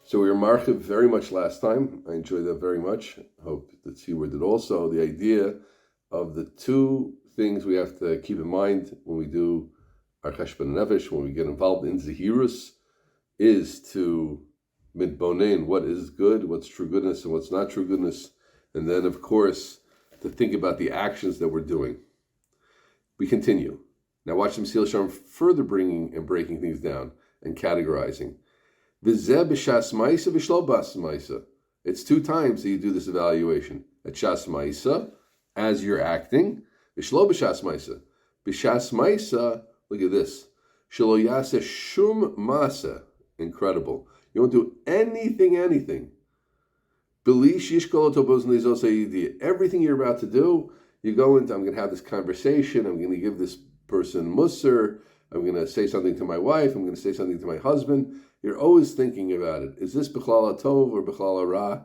So we were marchiv very much last time. I enjoyed that very much. Hope that Seaward did also. The idea of the two things we have to keep in mind when we do our cheshbon nefesh, when we get involved in zehirus, is to mitbonein what is good, what's true goodness, and what's not true goodness, and then, of course, to think about the actions that we're doing. We continue. Now watch the Mesilas Yesharim further bringing and breaking things down and categorizing. It's 2 times that you do this evaluation. At Shas Maisa, as you're acting, Bishlo B'Shas Maisa. B'Shas Maisa, look at this. Shelo Yaseh Shum Masa. Incredible. You won't do anything. Everything you're about to do, you go into, I'm going to have this conversation, I'm going to give this person musar, I'm going to say something to my wife, I'm going to say something to my husband. You're always thinking about it. Is this B'chlal HaTov or B'chlal HaRa?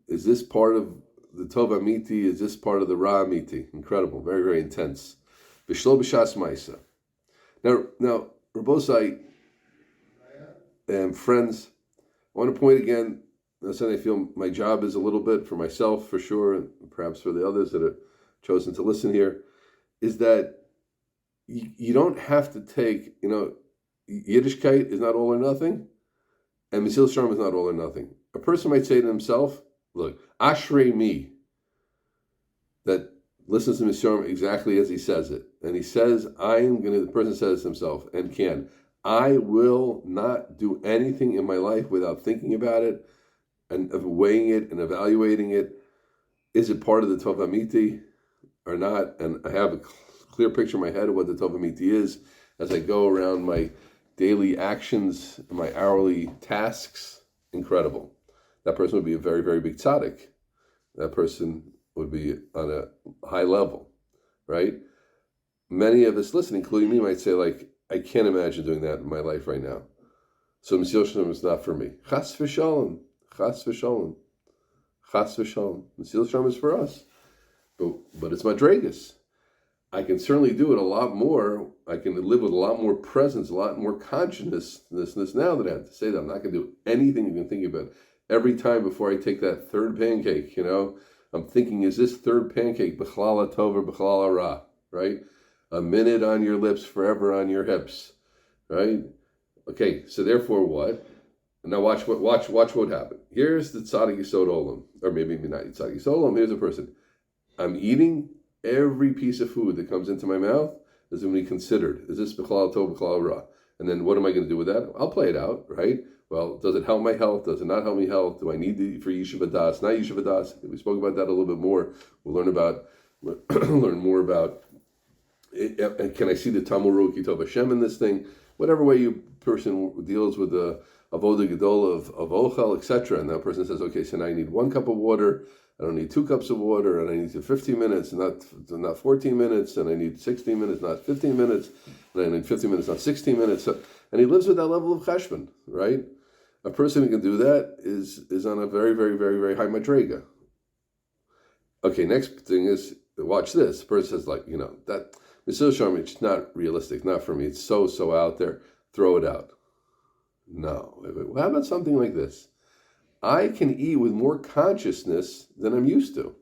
Is this part of the Tov Amiti? Is this part of the Ra Amiti? Incredible. Very, very intense. B'shlo B'shas Maisa. Now, Rabosai, friends, I want to point again, that's what I feel my job is a little bit, for myself for sure, and perhaps for the others that have chosen to listen here, is that you don't have to take, Yiddishkeit is not all or nothing, and Mesilas Yesharim is not all or nothing. A person might say to himself, look, Ashrei me, that listens to Mesilas Yesharim exactly as he says it. And he says, the person says to himself, I will not do anything in my life without thinking about it and weighing it and evaluating it. Is it part of the Tov Amiti or not? And I have a clear picture in my head of what the Tov Amiti is as I go around my daily actions, my hourly tasks. Incredible. That person would be a very, very big tzaddik. That person would be on a high level, right? Many of us listening, including me, might say, I can't imagine doing that in my life right now. So Mesilas Yesharim is not for me. Chas v'shalom. Chas v'shalom. Chas v'shalom. Mesilas Yesharim is for us. But it's madregas. I can certainly do it a lot more. I can live with a lot more presence, a lot more consciousness now that I have to say that. I'm not going to do anything you can think about. Every time before I take that third pancake, I'm thinking, is this third pancake B'chlal HaTov or B'chlal HaRa, right? A minute on your lips, forever on your hips, right? Okay, so therefore what? Now watch what happened. Here's the Tzaddik Yisod Olam, or maybe not Tzaddik Yisod Olam. Here's a person. I'm eating every piece of food that comes into my mouth is going to be considered. Is this B'chlal HaTov, B'chlal HaRa? And then what am I going to do with that? I'll play it out, right? Well, does it help my health? Does it not help me health? Do I need to for Yeshivas Das? Not Yeshivas Das. We spoke about that a little bit more. We'll learn more about. And can I see the Tamur Kitov Hashem in this thing? Whatever way you person deals with the avodah gedol of ochel, etc. And that person says, okay, so now I need 1 cup of water. I don't need 2 cups of water, and I need 15 minutes, not 14 minutes, and I need 16 minutes, not 15 minutes, and I need 15 minutes, not 16 minutes. And he lives with that level of cheshbon, right? A person who can do that is on a very, very, very, very high madrega. Okay, next thing is, watch this. The person says, that Mesilas Yesharim, it's not realistic, not for me. It's so out there. Throw it out. No. How about something like this? I can eat with more consciousness than I'm used to.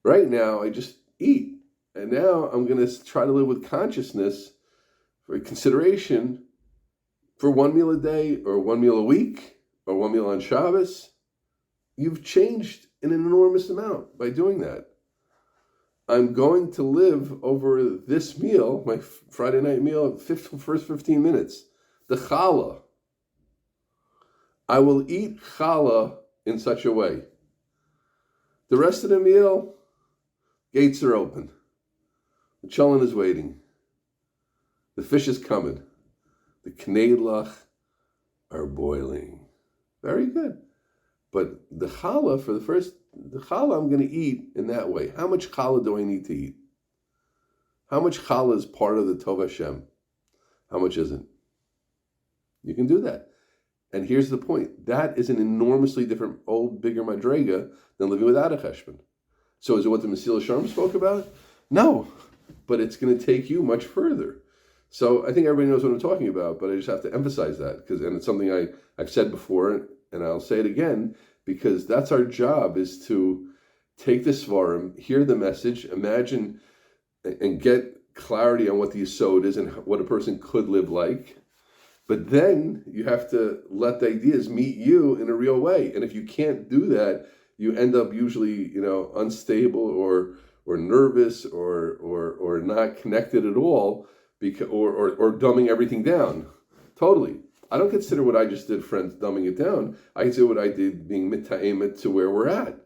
Right now, I just eat. And now I'm going to try to live with consciousness for consideration for 1 meal a day or 1 meal a week or 1 meal on Shabbos. You've changed in an enormous amount by doing that. I'm going to live over this meal, my Friday night meal, first 15 minutes. The challah. I will eat challah in such a way. The rest of the meal, gates are open. The cholent is waiting. The fish is coming. The kneidlach are boiling. Very good. But the challah, the challah I'm going to eat in that way. How much challah do I need to eat? How much challah is part of the Tov Hashem? How much isn't? You can do that. And here's the point. That is an enormously different, bigger madrega than living without a cheshbon. So is it what the Mesilas Yesharim spoke about? No. But it's going to take you much further. So I think everybody knows what I'm talking about, but I just have to emphasize that and it's something I've said before, and I'll say it again, because that's our job, is to take the Svarim, hear the message, imagine and get clarity on what the Yesod is and what a person could live like. But then you have to let the ideas meet you in a real way. And if you can't do that, you end up usually, unstable or nervous or not connected at all, because or dumbing everything down. Totally. I don't consider what I just did, friends, dumbing it down. I consider what I did being mita'emet to where we're at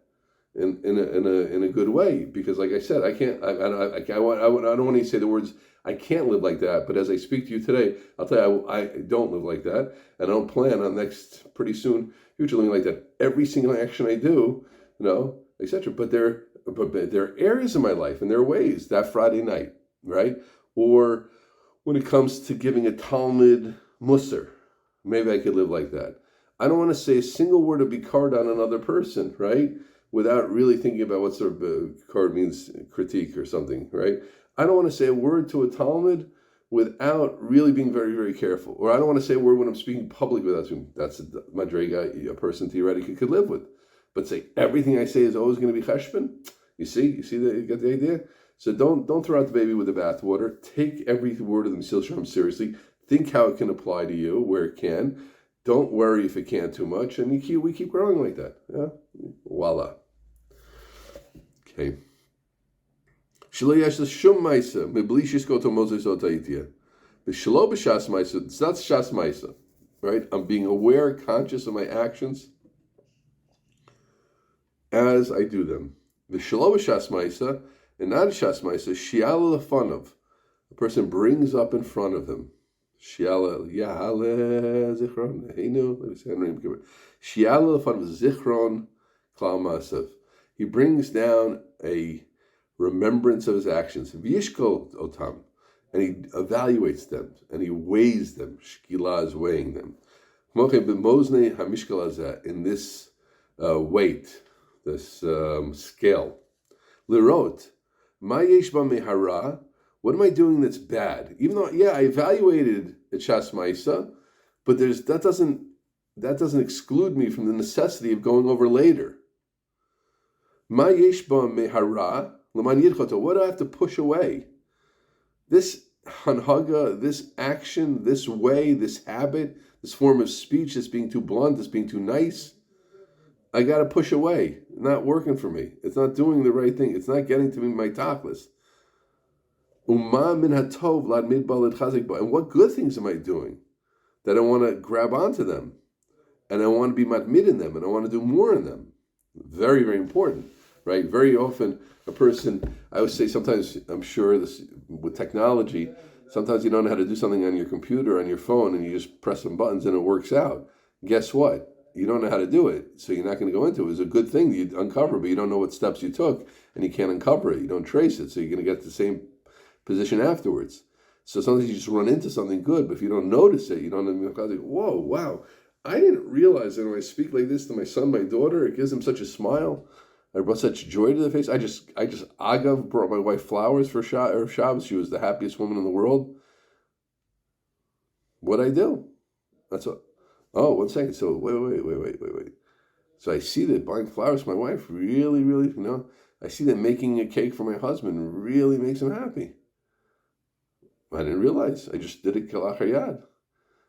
in a good way. Because like I said, I don't want to say the words, I can't live like that, but as I speak to you today, I'll tell you, I don't live like that, and I don't plan on pretty soon, future living like that. Every single action I do, etc. But there are areas in my life, and there are ways, that Friday night, right? Or when it comes to giving a Talmud Musar, maybe I could live like that. I don't want to say a single word of bikard on another person, right? Without really thinking about what sort of bikard means, critique or something, right? I don't want to say a word to a Talmud without really being very, very careful. Or I don't want to say a word when I'm speaking public without saying, that's a madrega, a person theoretically could live with. But say everything I say is always going to be cheshbon. You get the idea? So don't throw out the baby with the bathwater. Take every word of the Mesilas Yesharim seriously. Think how it can apply to you, where it can. Don't worry if it can't too much. And we keep growing like that. Yeah? Voila. Okay. Shelo yesh shum ma'isa mebli shizkot Moses otaitia. B'shelo b'shas ma'isa. That's shas ma'isa, right? I'm being aware, conscious of my actions as I do them. B'shelo b'shas ma'isa, and not shas ma'isa. Shiala lefanov. The person brings up in front of him. Shiala yahale zichron. Heinu. Let me say Shiala lefanov zichron klal ma'asav. He brings down a remembrance of his actions, v'yishkol otam, and he evaluates them, and he weighs them. Shkila is weighing them. In this weight, this scale. Lirot, ma yesh ba mehara, what am I doing that's bad? Even though, I evaluated at Shas Ma'isa, but that doesn't exclude me from the necessity of going over later. Ma yesh ba mehara, what do I have to push away? This hanhaga, this action, this way, this habit, this form of speech that's being too blunt, that's being too nice, I got to push away. It's not working for me. It's not doing the right thing. It's not getting to me my tachlis. And what good things am I doing that I want to grab onto them, and I want to be matmid in them, and I want to do more in them? Very, very important, right? Very often, a person, I always say sometimes, I'm sure this with technology, sometimes you don't know how to do something on your computer, on your phone, and you just press some buttons and it works out. Guess what? You don't know how to do it, so you're not going to go into it. It's a good thing that you uncover, but you don't know what steps you took, and you can't uncover it. You don't trace it, so you're going to get the same position afterwards. So sometimes you just run into something good, but if you don't notice it, you don't think, whoa, wow, I didn't realize that when I speak like this to my son, my daughter, it gives them such a smile. I brought such joy to the face. I just Agav brought my wife flowers for Shabbos. She was the happiest woman in the world. What'd I do? That's what. Oh, 1 second. So wait. So I see that buying flowers for my wife really, really, I see that making a cake for my husband really makes him happy. I didn't realize. I just did it kalachayad.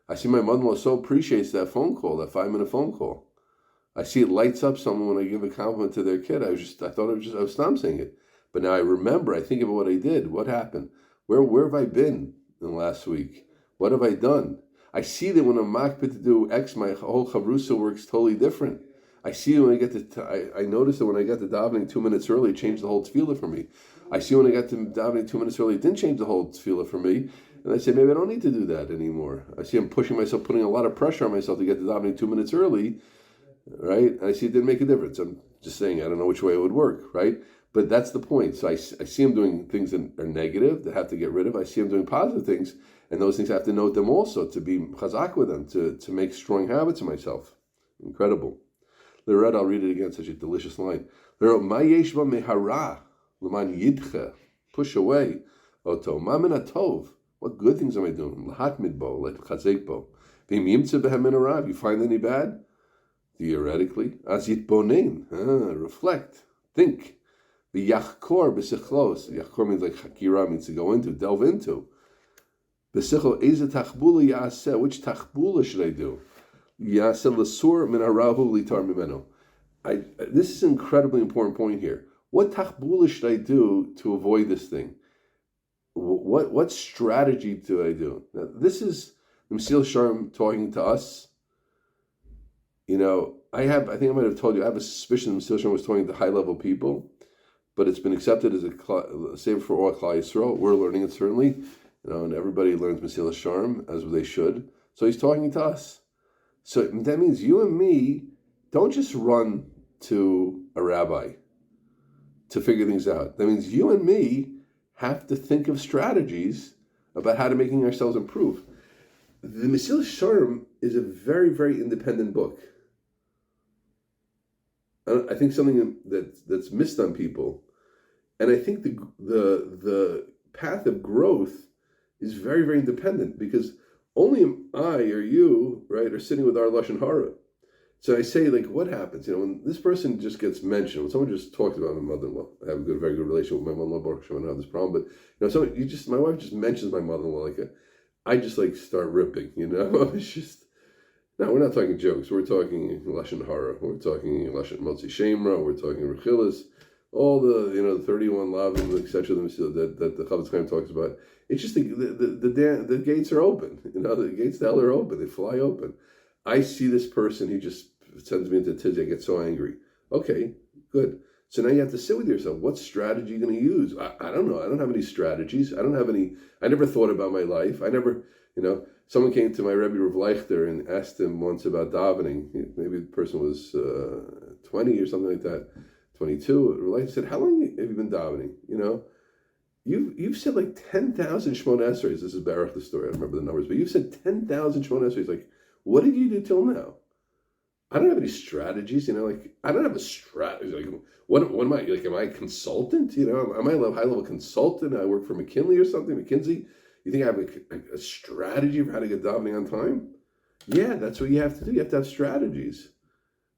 I see my mother-in-law so appreciates that phone call, that 5-minute phone call. I see it lights up someone when I give a compliment to their kid. I was not saying it. But now I remember, I think about what I did. What happened? Where have I been in the last week? What have I done? I see that when I'm makpid to do X, my whole chavrusa works totally different. I see when I get to, I noticed that when I got to davening 2 minutes early, it changed the whole tefillah for me. I see when I got to davening 2 minutes early, it didn't change the whole tefillah for me. And I say, maybe I don't need to do that anymore. I see I'm pushing myself, putting a lot of pressure on myself to get to davening 2 minutes early. Right? I see it didn't make a difference. I'm just saying I don't know which way it would work, right? But that's the point. So I see him doing things that are negative, that have to get rid of. I see him doing positive things, and those things I have to note them also, to be chazak with them, to make strong habits of myself. Incredible. L'red, I'll read it again, such a delicious line. Ma yesh ba mehara l'man yidcha, push away. Oto, ma min hatov, What good things am I doing? You find any bad? Theoretically. Reflect. Think. Yachkor b'sichlos. Yachkor means like hakira, means to go into, delve into. B'sichol eze tachbula yaseh. Which tachbula should I do? Yaseh l'sur min harahu litar mimeno. This is an incredibly important point here. What tachbula should I do to avoid this thing? What strategy do I do? Now, this is Mesilas Yesharim talking to us. I think I might have told you, I have a suspicion that Mesilas Yesharim was talking to high-level people, but it's been accepted as a save for all Klal Yisrael. We're learning it, certainly, and everybody learns Mesilas Yesharim, as they should. So he's talking to us. So that means you and me don't just run to a rabbi to figure things out. That means you and me have to think of strategies about how to making ourselves improve. The Mesilas Yesharim is a very, very independent book. I think something that's missed on people, and I think the path of growth is very, very independent, because only I or you, right, are sitting with our lashon hara. So I say, like, what happens? When this person just gets mentioned, when someone just talks about my mother-in-law, I have a very good relationship with my mother-in-law, Baruch Hashem, I don't have this problem, but my wife just mentions my mother-in-law, I just start ripping, It's just, no, we're not talking jokes. We're talking lashon hara. We're talking lashon motzi shemra. We're talking rechilas. All the the 31 lavim, etc. that the Chavetz Chaim talks about. It's just the gates are open. The gates to hell are open. They fly open. I see this person. He just sends me into tizzy. I get so angry. Okay, good. So now you have to sit with yourself. What strategy are you going to use? I don't know. I don't have any strategies. I never thought about my life. I never, someone came to my Rebbe Rav Leichter and asked him once about davening. Maybe the person was 20 or something like that, 22. Rav Leichter said, how long have you been davening? You've said 10,000 Shemona Esreis. This is Baruch the story. I don't remember the numbers, but you've said 10,000 Shemona Esreis. What did you do till now? I don't have any strategies, I don't have a strategy. What am I, am I a consultant? Am I a high-level consultant? I work for McKinsey or something, McKinsey. You think I have a strategy for how to get davening on time? Yeah, that's what you have to do. You have to have strategies.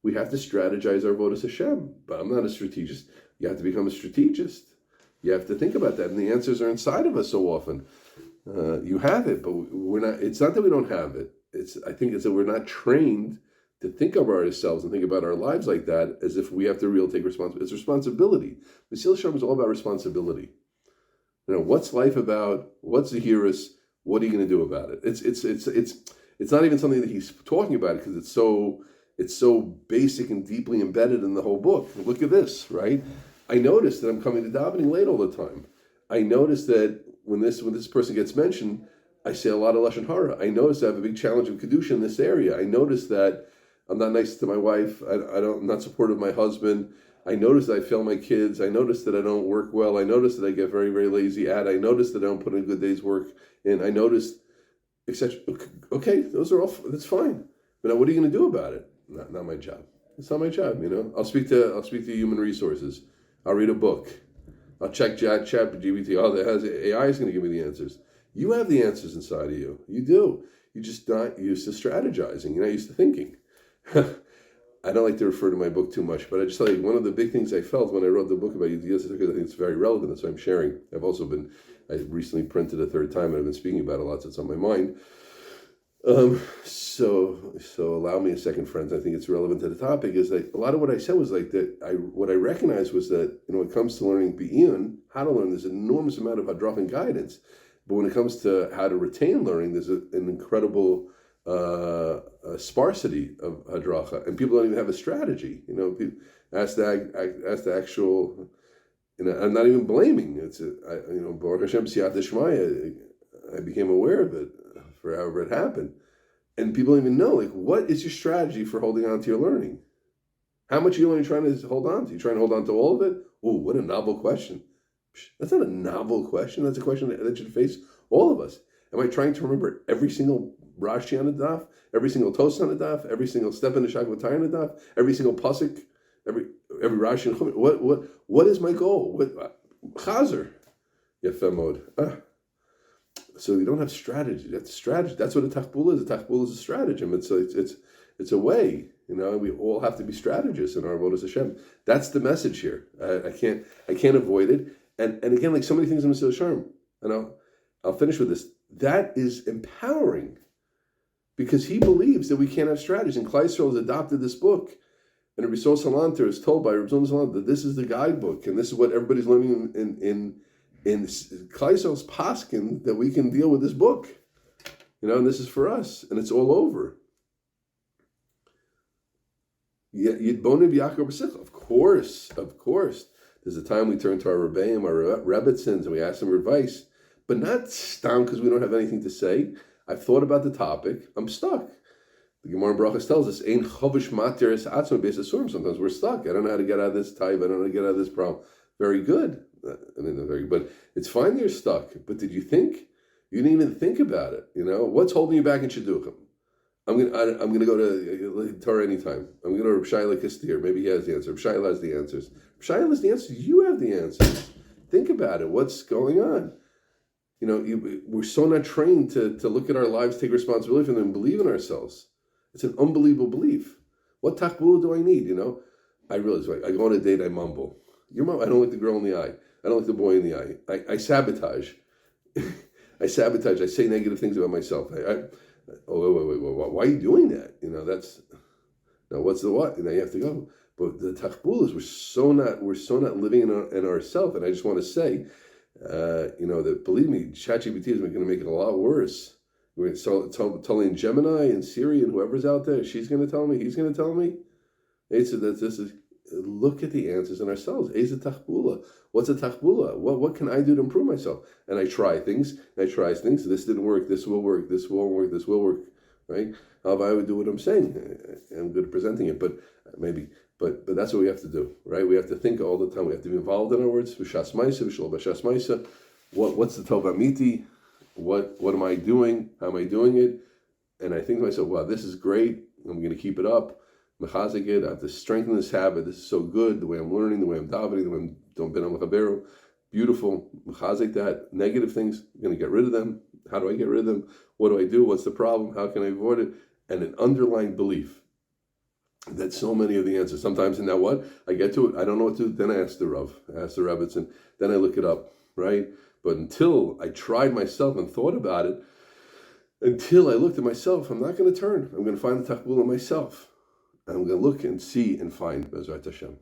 We have to strategize our vodas Hashem, but I'm not a strategist. You have to become a strategist. You have to think about that, and the answers are inside of us so often. You have it, but we're not. It's not that we don't have it. I think it's that we're not trained to think of ourselves and think about our lives like that, as if we have to really take responsibility. It's responsibility. Mesilas Yesharim is all about responsibility. What's life about? What's the Zehirus? What are you going to do about it? It's not even something that he's talking about, because it's so basic and deeply embedded in the whole book. Look at this, right? I noticed that I'm coming to davening late all the time. I noticed that when this person gets mentioned, I say a lot of lashon hara. I noticed I have a big challenge of kedusha in this area. I noticed that I'm not nice to my wife. I'm not supportive of my husband. I noticed that I fail my kids. I noticed that I don't work well. I noticed that I get very, very lazy. I noticed that I don't put in a good day's work. And I noticed, etc. Okay, those are all. That's fine. But now, what are you going to do about it? Not my job. It's not my job. I'll speak to human resources. I'll read a book. I'll check chat GPT. AI is going to give me the answers. You have the answers inside of you. You do. You're just not used to strategizing. You're not used to thinking. I don't like to refer to my book too much, but I just tell you, one of the big things I felt when I wrote the book about Yediyas, I think it's very relevant. That's why I'm sharing. I recently printed a third time, and I've been speaking about it a lot, so it's on my mind. So allow me a second, friends. I think it's relevant to the topic. Is that a lot of what I said was what I recognized was that when it comes to learning Be'iyun, how to learn, there's an enormous amount of hadrach and guidance. But when it comes to how to retain learning, there's an incredible sparsity of hadracha, and people don't even have a strategy. People ask the actual. I'm not even blaming. It's Baruch Hashem Siyat D'Shmaya. I became aware of it for however it happened, and people don't even know what is your strategy for holding on to your learning. How much are you only trying to hold on to? You trying to hold on to all of it? Oh, what a novel question! That's not a novel question. That's a question that should face all of us. Am I trying to remember every single Rashi on the daf, every single toast on the daf, every single step in the Shakvatay on the daf, every single pasuk, every Rashi and Chumash? What is my goal? Chazer, Yefeh Mod. So you don't have strategy. That's strategy. That's what a tachbula is. A tachbula is a stratagem. It's a way. We all have to be strategists in our avodas Hashem. That's the message here. I can't avoid it. And again, like so many things in Mesilas Yesharim, and I'll finish with this. That is empowering, because he believes that we can't have strategies. And Klal Yisrael has adopted this book, and Rabbi Salanter is told by Rabbi Salanter that this is the guidebook, and this is what everybody's learning in Klal Yisrael's paskin, that we can deal with this book, and this is for us, and it's all over. Of course. There's a time we turn to our Rebbeim, our Rebbetzins, and we ask them for advice, but not stam because we don't have anything to say. I've thought about the topic. I'm stuck. The Gemara in Brachos tells us, "Ein chovish materis atzma be'esasurim." Sometimes we're stuck. I don't know how to get out of this type. I don't know how to get out of this problem. Very good. Very good. But it's fine that you're stuck. But did you think? You didn't even think about it. What's holding you back in shidduchim? I'm gonna go to Torah anytime. I'm gonna go to Reb Shaila Kistir. Maybe he has the answer. Reb Shaila has the answers. Reb Shaila has the answers. You have the answers. Think about it. What's going on? We're so not trained to look at our lives, take responsibility for them, and believe in ourselves. It's an unbelievable belief. What tachbula do I need? I realize, I go on a date, I mumble. I don't like the girl in the eye. I don't like the boy in the eye. I sabotage. I say negative things about myself. Wait. Why are you doing that? What's the what? Now you have to go. But the tachbulas, we're so not living in ourselves. And I just want to say, that believe me, ChatGPT is going to make it a lot worse. We're telling Gemini and Siri and whoever's out there, she's going to tell me, he's going to tell me. Look at the answers in ourselves. What's a tachbula? What can I do to improve myself? And I try things. This didn't work. This will work. This won't work. This will work. Right? How about I would do what I'm saying? I'm good at presenting it, but that's what we have to do. Right? We have to think all the time. We have to be involved in our words. What's the tova miti? What am I doing? How am I doing it? And I think to myself, wow, this is great. I'm going to keep it up. Mechazik it. I have to strengthen this habit. This is so good. The way I'm learning, the way I'm davening, the way I'm don't ben al beautiful. Mechazik that. Negative things, I'm going to get rid of them. How do I get rid of them? What do I do? What's the problem? How can I avoid it? And an underlying belief that so many of the answers. Sometimes, and now what? I get to it. I don't know what to do. Then I ask the Rav. I ask the Rebbetzin. Then I look it up. Right? But until I tried myself and thought about it, until I looked at myself, I'm not going to turn. I'm going to find the tachbula myself. I'm going to look and see and find Bezrat Hashem.